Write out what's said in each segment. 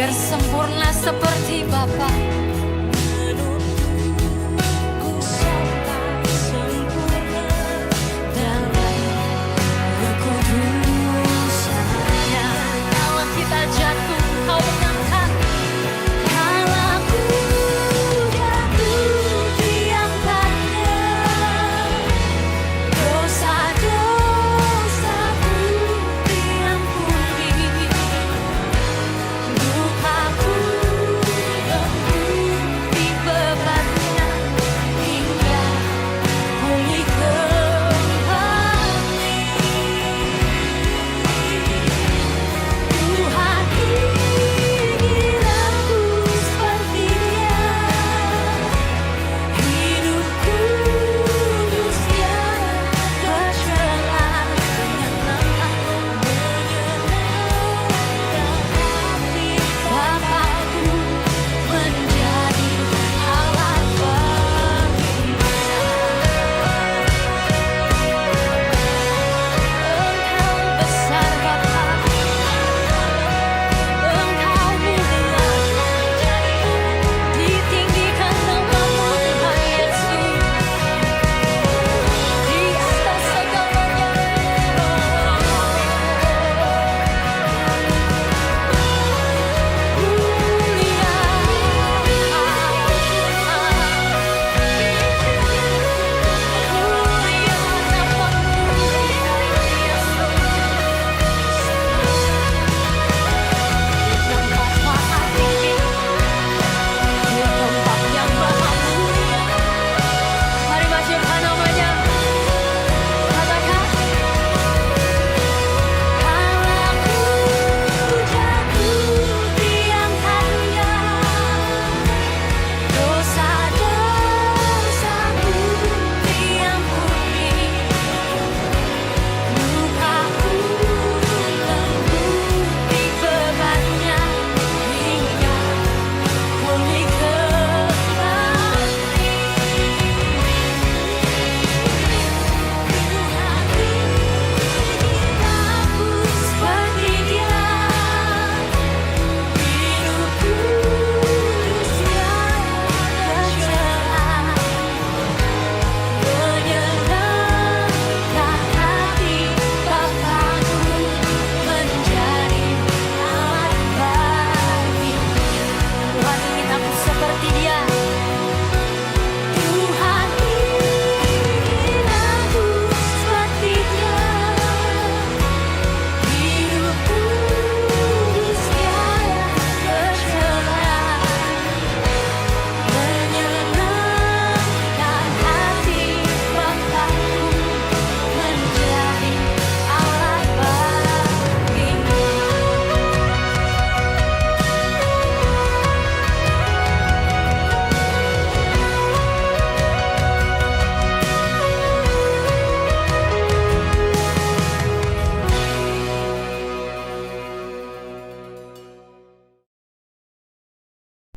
agar sempurna seperti Bapa.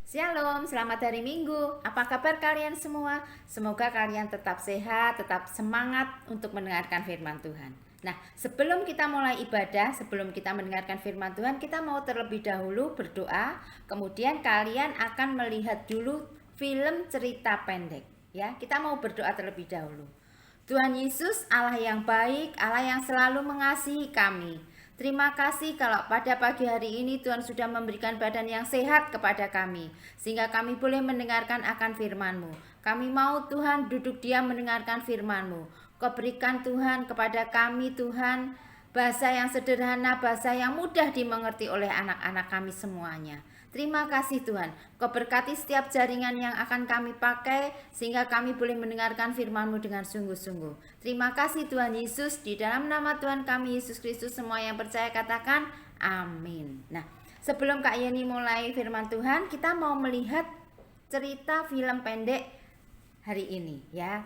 Shalom, selamat hari Minggu. Apa kabar kalian semua? Semoga kalian tetap sehat, tetap semangat untuk mendengarkan firman Tuhan. Nah, sebelum kita mulai ibadah, sebelum kita mendengarkan firman Tuhan, kita mau terlebih dahulu berdoa. Kemudian kalian akan melihat dulu film cerita pendek. Ya, kita mau berdoa terlebih dahulu. Tuhan Yesus, Allah yang baik, Allah yang selalu mengasihi kami. Terima kasih kalau pada pagi hari ini Tuhan sudah memberikan badan yang sehat kepada kami, sehingga kami boleh mendengarkan akan firman-Mu. Kami mau Tuhan duduk diam mendengarkan firman-Mu. Kau berikan Tuhan kepada kami Tuhan, bahasa yang sederhana, bahasa yang mudah dimengerti oleh anak-anak kami semuanya. Terima kasih Tuhan, Kau berkati setiap jaringan yang akan kami pakai sehingga kami boleh mendengarkan firman-Mu dengan sungguh-sungguh. Terima kasih Tuhan Yesus, di dalam nama Tuhan kami Yesus Kristus semua yang percaya katakan amin. Nah, sebelum Kak Yeni mulai firman Tuhan, kita mau melihat cerita film pendek hari ini ya.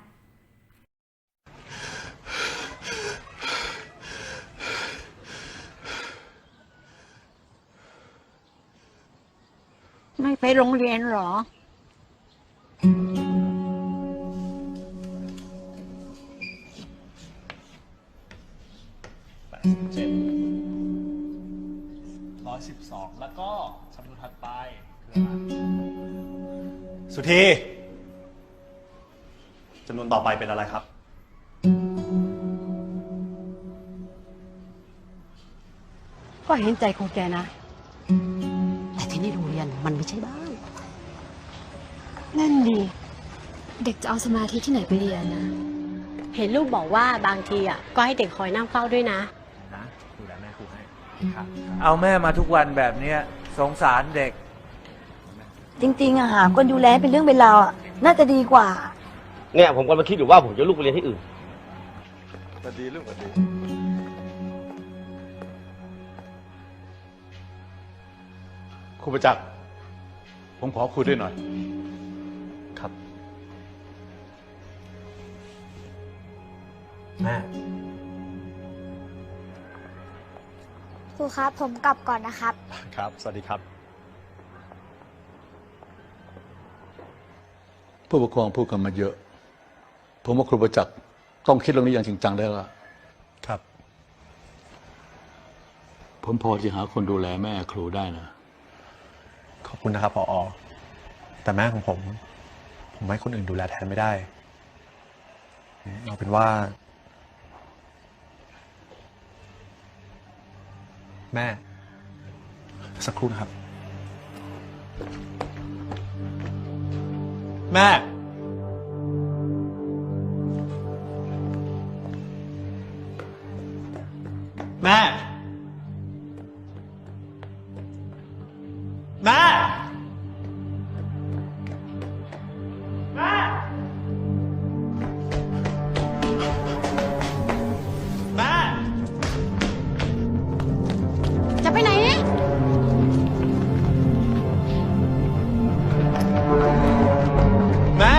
Mày phải rong liền rồi.112แล้วก็คำ ถัดไปคืออะไรสุธีจำนวนต่อไปเป็นอะไรครับ ก็เห็นใจของแกนะ แต่ที่นี่โรงเรียนมันไม่ใช่บ้าน นั่นดี เด็กจะเอาสมาธิที่ไหนไปเรียนนะ เห็นลูกบอกว่าบางทีอ่ะก็ให้เด็กคอยนั่งเฝ้าด้วยนะ นะดูแลแม่ครูให้ครับ เอาแม่มาทุกวันแบบเนี้ยสงสารเด็ก จริงๆอะหาคนดูแลเป็นเรื่องเป็นราวอะน่าจะดีกว่า เนี่ยผมกำลังคิดอยู่ว่าผมจะลูกไปเรียนที่อื่น สวัสดีลูกสวัสดีครูประจักษ์ผมขอคุยด้วยหน่อย ครับ แม่ ครูครับผมกลับก่อนนะครับ ครับ สวัสดีครับ ผู้ปกครองพูดกันมาเยอะ ผมว่าครูประจักษ์ต้องคิดเรื่องนี้อย่างจริงจังได้แล้ว ครับ ผมพอจะหาคนดูแลแม่ครูได้นะ ขอบคุณนะครับผอ.แต่แม่ของผมให้คนอื่นดูแลแทนไม่ได้ เอาเป็นว่า แม่ สักครู่นะครับ แม่ แม่ แม่ แม่ จะไปไหน แม่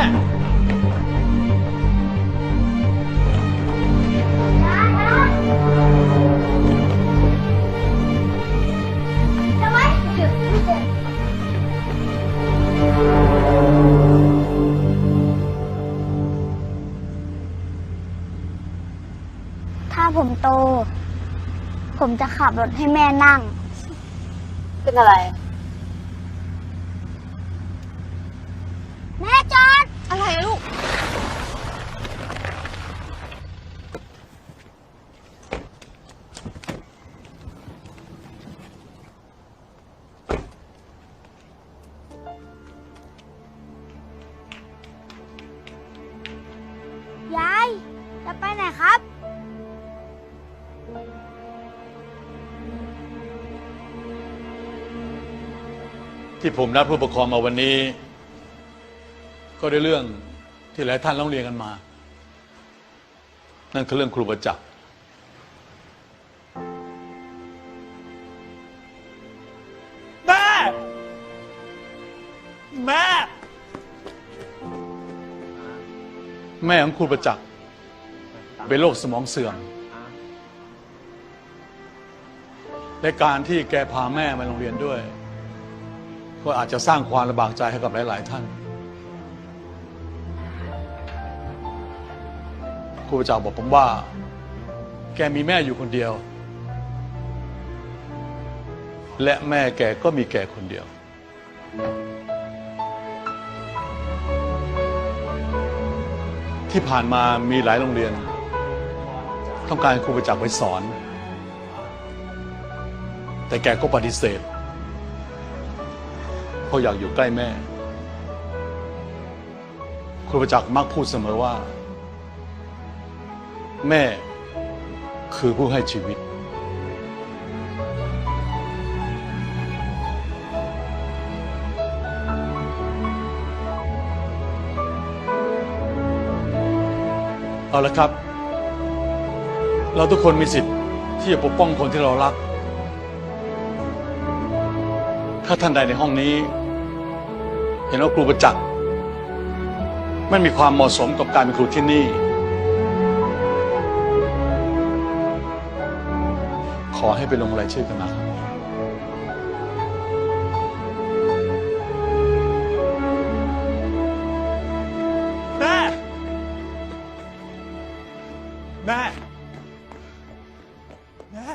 ถ้าผมโต ผมจะขับรถให้แม่นั่ง เป็นอะไร แม่จอด อะไรลูก ยาย จะไปไหนครับ ที่ผมนัดผู้ปกครองมาวันนี้ ก็ได้เรื่องที่หลายท่านร้องเรียนกันมา นั่นคือเรื่องครูประจักษ์ แม่ แม่ แม่ของครูประจักษ์เป็นโรคสมองเสื่อม และการที่แกพาแม่มาโรงเรียนด้วย ก็อาจจะสร้างความลำบากใจให้กับหลาย ๆ ท่าน ครูประจักษ์บอกผมว่า แกมีแม่อยู่คนเดียว และแม่แกก็มีแกคนเดียว ที่ผ่านมามีหลายโรงเรียน ต้องการให้ครูประจักษ์ไปสอน แต่แกก็ปฏิเสธเพราะอยากอยู่ใกล้แม่ ครูประจักษ์มักพูดเสมอว่า แม่คือผู้ให้ชีวิต เอาละครับ เราทุกคนมีสิทธิ์ที่จะปกป้องคนที่เรารัก ถ้าท่านใดในห้องนี้ เห็นว่าครูประจักษ์ไม่มีความเหมาะสมกับการเป็นครูที่นี่ ขอให้ไปลงรายชื่อกันนะครับ แม่ แม่ แม่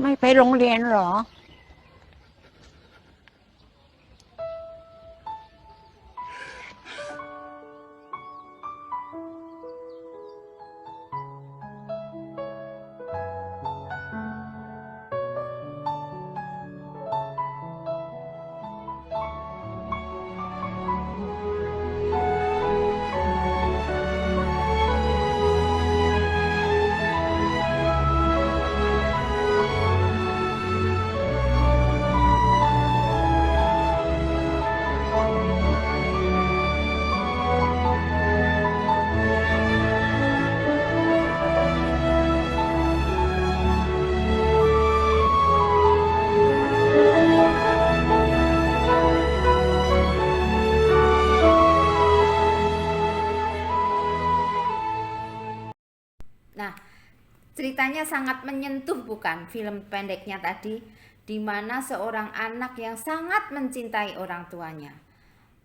ไม่ไปโรงเรียนเหรอ Nah, ceritanya sangat menyentuh bukan film pendeknya tadi, di mana seorang anak yang sangat mencintai orang tuanya.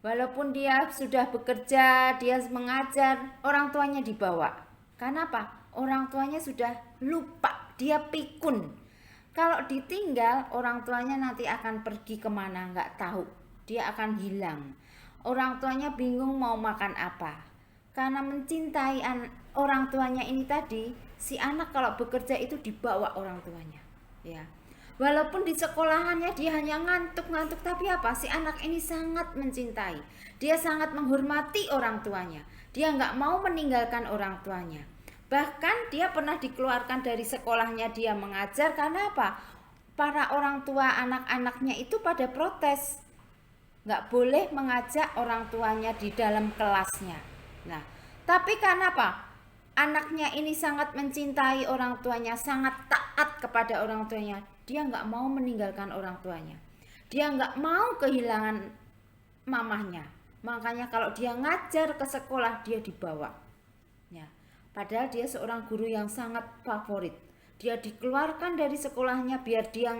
Walaupun dia sudah bekerja, dia mengajar, orang tuanya dibawa. Karena apa? Orang tuanya sudah lupa, dia pikun. Kalau ditinggal, orang tuanya nanti akan pergi kemana, nggak tahu. Dia akan hilang. Orang tuanya bingung mau makan apa. Karena mencintai orang tuanya ini tadi, si anak kalau bekerja itu dibawa orang tuanya, ya. Walaupun di sekolahannya dia hanya ngantuk-ngantuk, tapi apa? Si anak ini sangat mencintai. Dia sangat menghormati orang tuanya. Dia nggak mau meninggalkan orang tuanya. Bahkan dia pernah dikeluarkan dari sekolahnya dia mengajar karena apa? Para orang tua anak-anaknya itu pada protes. Nggak boleh mengajak orang tuanya di dalam kelasnya. Nah, tapi karena apa? Anaknya ini sangat mencintai orang tuanya, sangat taat kepada orang tuanya. Dia nggak mau meninggalkan orang tuanya. Dia nggak mau kehilangan mamahnya. Makanya kalau dia ngajar ke sekolah, dia dibawa. Ya. Padahal dia seorang guru yang sangat favorit. Dia dikeluarkan dari sekolahnya biar dia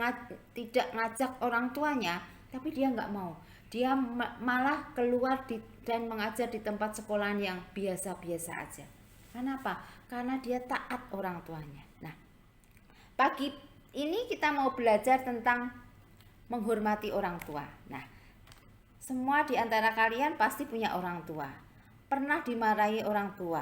tidak ngajak orang tuanya, tapi dia nggak mau. Dia malah keluar dan mengajar di tempat sekolahan yang biasa-biasa aja. Kenapa? Karena dia taat orang tuanya. Nah, pagi ini kita mau belajar tentang menghormati orang tua. Nah, semua di antara kalian pasti punya orang tua. Pernah dimarahi orang tua.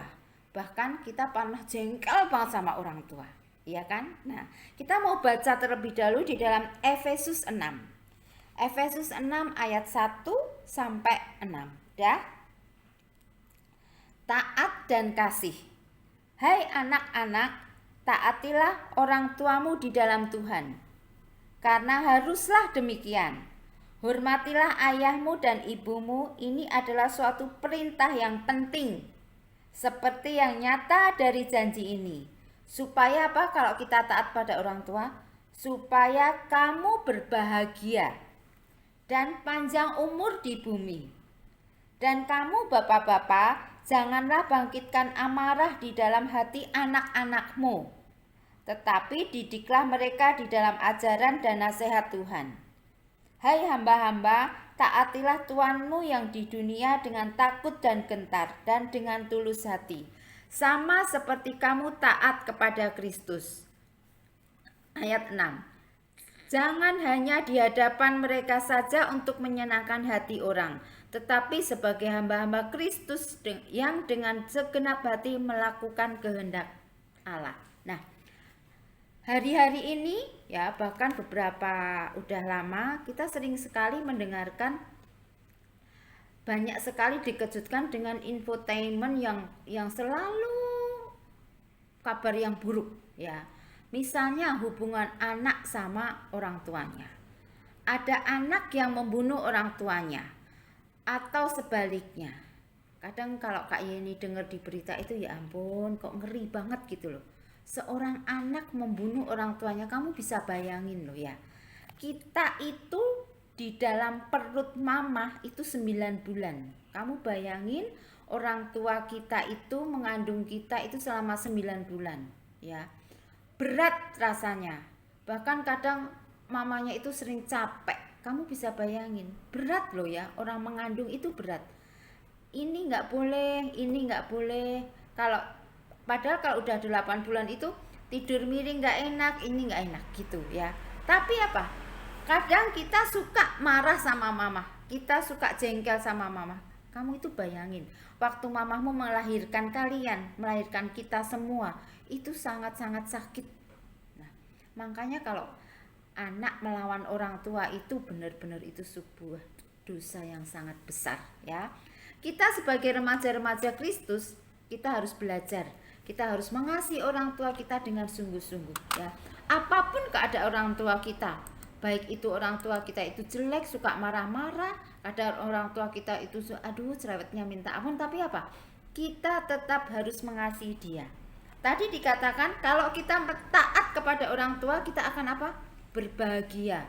Bahkan kita pernah jengkel banget sama orang tua. Iya kan? Nah, kita mau baca terlebih dahulu di dalam Efesus 6. Efesus 6 ayat 1 sampai 6. Dah? Taat dan kasih. Hai anak-anak, taatilah orang tuamu di dalam Tuhan. Karena haruslah demikian. Hormatilah ayahmu dan ibumu, ini adalah suatu perintah yang penting. Seperti yang nyata dari janji ini. Supaya apa kalau kita taat pada orang tua? Supaya kamu berbahagia dan panjang umur di bumi. Dan kamu bapak-bapak, janganlah bangkitkan amarah di dalam hati anak-anakmu, tetapi didiklah mereka di dalam ajaran dan nasihat Tuhan. Hai hamba-hamba, taatilah Tuanmu yang di dunia dengan takut dan gentar dan dengan tulus hati, sama seperti kamu taat kepada Kristus. Ayat 6. Jangan hanya di hadapan mereka saja untuk menyenangkan hati orang, tetapi sebagai hamba-hamba Kristus yang dengan segenap hati melakukan kehendak Allah. Nah, hari-hari ini ya, bahkan beberapa udah lama kita sering sekali mendengarkan, banyak sekali dikejutkan dengan infotainment yang selalu kabar yang buruk ya. Misalnya hubungan anak sama orang tuanya. Ada anak yang membunuh orang tuanya atau sebaliknya. Kadang kalau Kak Yeni dengar di berita itu, ya ampun, kok ngeri banget gitu loh. Seorang anak membunuh orang tuanya, kamu bisa bayangin loh ya. Kita itu di dalam perut mama itu 9 bulan. Kamu bayangin orang tua kita itu mengandung kita itu selama 9 bulan ya. Berat rasanya. Bahkan kadang mamanya itu sering capek. Kamu bisa bayangin, berat loh ya, orang mengandung itu berat. Ini nggak boleh, ini nggak boleh. Padahal kalau udah 8 bulan itu tidur miring nggak enak, ini nggak enak gitu ya. Tapi apa? Kadang kita suka marah sama mama, kita suka jengkel sama mama. Kamu itu bayangin, waktu mamamu melahirkan kalian, melahirkan kita semua, itu sangat-sangat sakit. Nah, makanya kalau anak melawan orang tua itu benar-benar itu sebuah dosa yang sangat besar ya. Kita sebagai remaja-remaja Kristus, kita harus belajar, kita harus mengasihi orang tua kita dengan sungguh-sungguh ya. Apapun keadaan orang tua kita, baik itu orang tua kita itu jelek, suka marah-marah, ada orang tua kita itu aduh cerewetnya minta ampun, tapi apa? Kita tetap harus mengasihi dia. Tadi dikatakan kalau kita taat kepada orang tua, kita akan apa? Berbahagia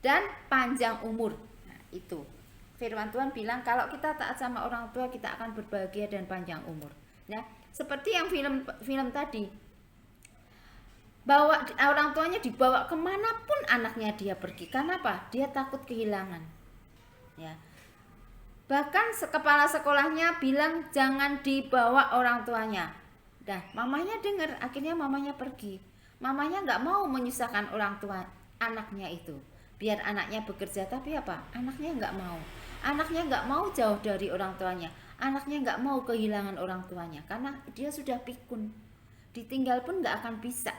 dan panjang umur. Nah, itu firman Tuhan bilang kalau kita taat sama orang tua, kita akan berbahagia dan panjang umur. Ya, seperti yang film tadi, bawa orang tuanya dibawa kemanapun anaknya dia pergi. Karena apa? Dia takut kehilangan. Ya, bahkan kepala sekolahnya bilang jangan dibawa orang tuanya. Dah, mamanya dengar, akhirnya mamanya pergi. Mamanya nggak mau menyusahkan orang tua anaknya itu, biar anaknya bekerja. Tapi apa? Anaknya nggak mau. Anaknya nggak mau jauh dari orang tuanya. Anaknya nggak mau kehilangan orang tuanya karena dia sudah pikun. Ditinggal pun nggak akan bisa.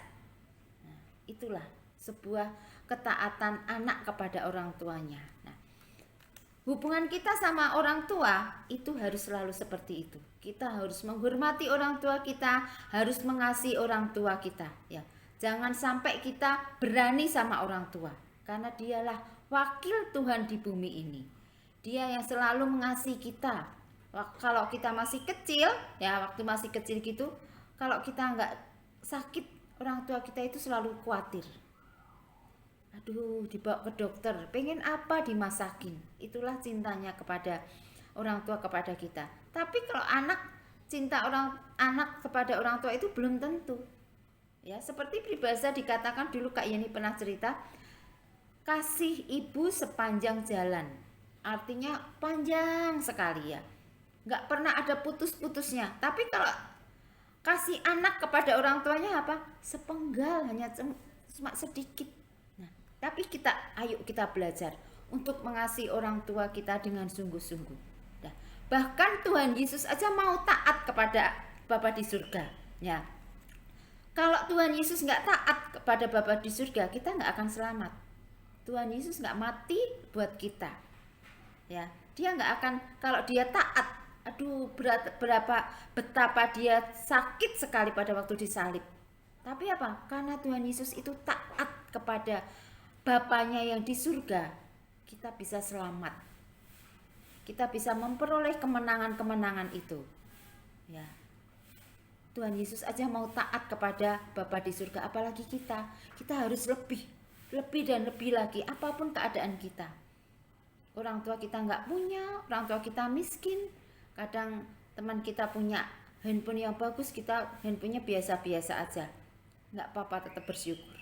Nah, itulah sebuah ketaatan anak kepada orang tuanya. Nah, hubungan kita sama orang tua itu harus selalu seperti itu. Kita harus menghormati orang tua kita, harus mengasihi orang tua kita. Ya, jangan sampai kita berani sama orang tua, karena dialah wakil Tuhan di bumi ini. Dia yang selalu mengasihi kita. Kalau kita masih kecil, ya waktu masih kecil gitu, kalau kita nggak sakit, orang tua kita itu selalu khawatir. Aduh, dibawa ke dokter, pengen apa dimasakin. Itulah cintanya kepada orang tua kepada kita. Tapi kalau cinta anak kepada orang tua itu belum tentu. Ya, seperti peribahasa dikatakan dulu, Kak Yeni pernah cerita, kasih ibu sepanjang jalan. Artinya panjang sekali ya. Nggak pernah ada putus-putusnya. Tapi kalau kasih anak kepada orang tuanya apa? Sepenggal, hanya cuma sedikit. Nah, tapi ayo kita belajar untuk mengasihi orang tua kita dengan sungguh-sungguh. Nah, bahkan Tuhan Yesus aja mau taat kepada Bapa di surga. Ya, kalau Tuhan Yesus nggak taat kepada Bapa di surga, kita nggak akan selamat. Tuhan Yesus nggak mati buat kita. Ya, dia nggak akan, kalau dia taat, aduh betapa dia sakit sekali pada waktu disalib. Tapi apa? Karena Tuhan Yesus itu taat kepada Bapanya yang di surga, kita bisa selamat. Kita bisa memperoleh kemenangan-kemenangan itu. Ya. Tuhan Yesus aja mau taat kepada Bapa di surga, apalagi kita. Kita harus lebih dan lebih lagi, apapun keadaan kita. Orang tua kita nggak punya, orang tua kita miskin, kadang teman kita punya handphone yang bagus, kita handphonenya biasa-biasa aja. Nggak apa-apa, tetap bersyukur.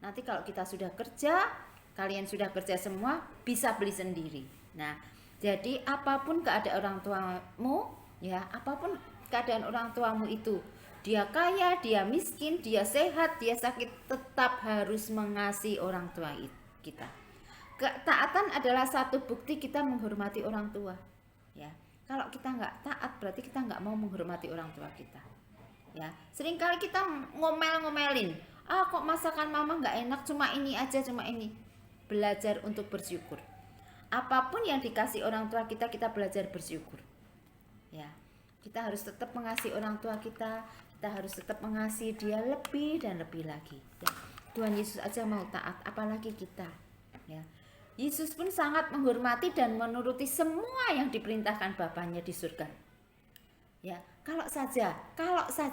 Nanti kalau kita sudah kerja, kalian sudah kerja semua, bisa beli sendiri. Nah, jadi apapun keadaan orang tuamu, ya, apapun keadaan orang tuamu itu, dia kaya, dia miskin, dia sehat, dia sakit, tetap harus mengasihi orang tua kita. Ketaatan adalah satu bukti kita menghormati orang tua. Ya, kalau kita nggak taat, berarti kita nggak mau menghormati orang tua kita. Ya, seringkali kita ngomel-ngomelin, kok masakan mama nggak enak, cuma ini aja, cuma ini. Belajar untuk bersyukur. Apapun yang dikasih orang tua kita, kita belajar bersyukur. Ya, kita harus tetap mengasihi orang tua kita harus tetap mengasihi dia lebih dan lebih lagi. Ya, Tuhan Yesus aja mau taat, apalagi kita. Ya, Yesus pun sangat menghormati dan menuruti semua yang diperintahkan Bapanya di surga. Ya, kalau saja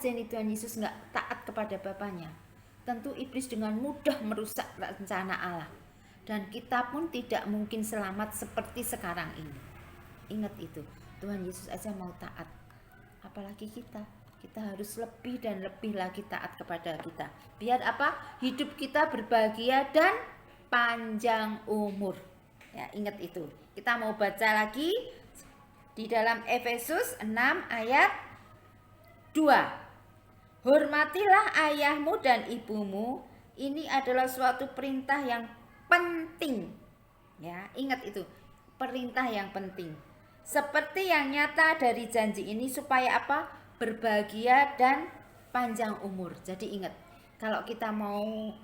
ini Tuhan Yesus nggak taat kepada Bapanya, tentu iblis dengan mudah merusak rencana Allah. Dan kita pun tidak mungkin selamat seperti sekarang ini. Ingat itu, Tuhan Yesus aja mau taat. Apalagi kita harus lebih dan lebih lagi taat kepada kita. Biar apa? Hidup kita berbahagia dan panjang umur. Ya, ingat itu. Kita mau baca lagi di dalam Efesus 6 ayat 2. Hormatilah ayahmu dan ibumu. Ini adalah suatu perintah yang penting. Ya, ingat itu. Perintah yang penting. Seperti yang nyata dari janji ini supaya apa? Berbahagia dan panjang umur. Jadi ingat, kalau kita mau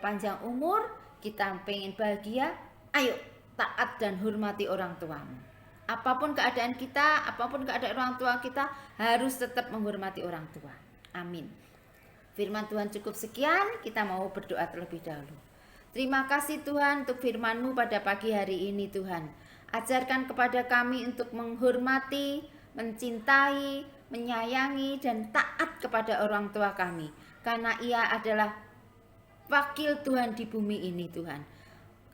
panjang umur, kita pengen bahagia, ayo taat dan hormati orang tuamu. Apapun keadaan kita, apapun keadaan orang tua kita, harus tetap menghormati orang tua. Amin. Firman Tuhan cukup sekian, kita mau berdoa terlebih dahulu. Terima kasih Tuhan untuk firman-Mu pada pagi hari ini Tuhan. Ajarkan kepada kami untuk menghormati, mencintai, menyayangi, dan taat kepada orang tua kami. Karena ia adalah wakil Tuhan di bumi ini Tuhan.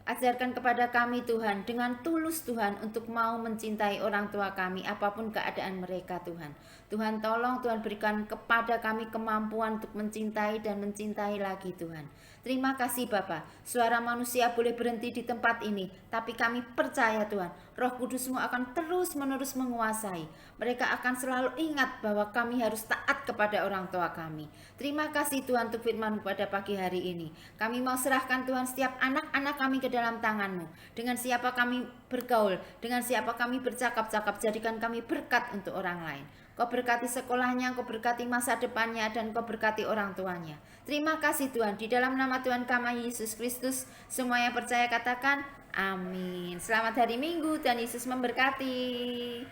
Ajarkan kepada kami Tuhan dengan tulus Tuhan untuk mau mencintai orang tua kami apapun keadaan mereka Tuhan. Tuhan tolong Tuhan berikan kepada kami kemampuan untuk mencintai dan mencintai lagi Tuhan. Terima kasih Bapa. Suara manusia boleh berhenti di tempat ini, tapi kami percaya Tuhan, Roh Kudus-Mu akan terus menerus menguasai. Mereka akan selalu ingat bahwa kami harus taat kepada orang tua kami. Terima kasih Tuhan untuk firman-Mu pada pagi hari ini. Kami mau serahkan Tuhan setiap anak-anak kami ke dalam tangan-Mu. Dengan siapa kami bergaul, dengan siapa kami bercakap-cakap, jadikan kami berkat untuk orang lain. Kau berkati sekolahnya, Kau berkati masa depannya, dan Kau berkati orang tuanya. Terima kasih Tuhan. Di dalam nama Tuhan kami Yesus Kristus, semua yang percaya katakan amin. Selamat hari Minggu, Tuhan Yesus memberkati.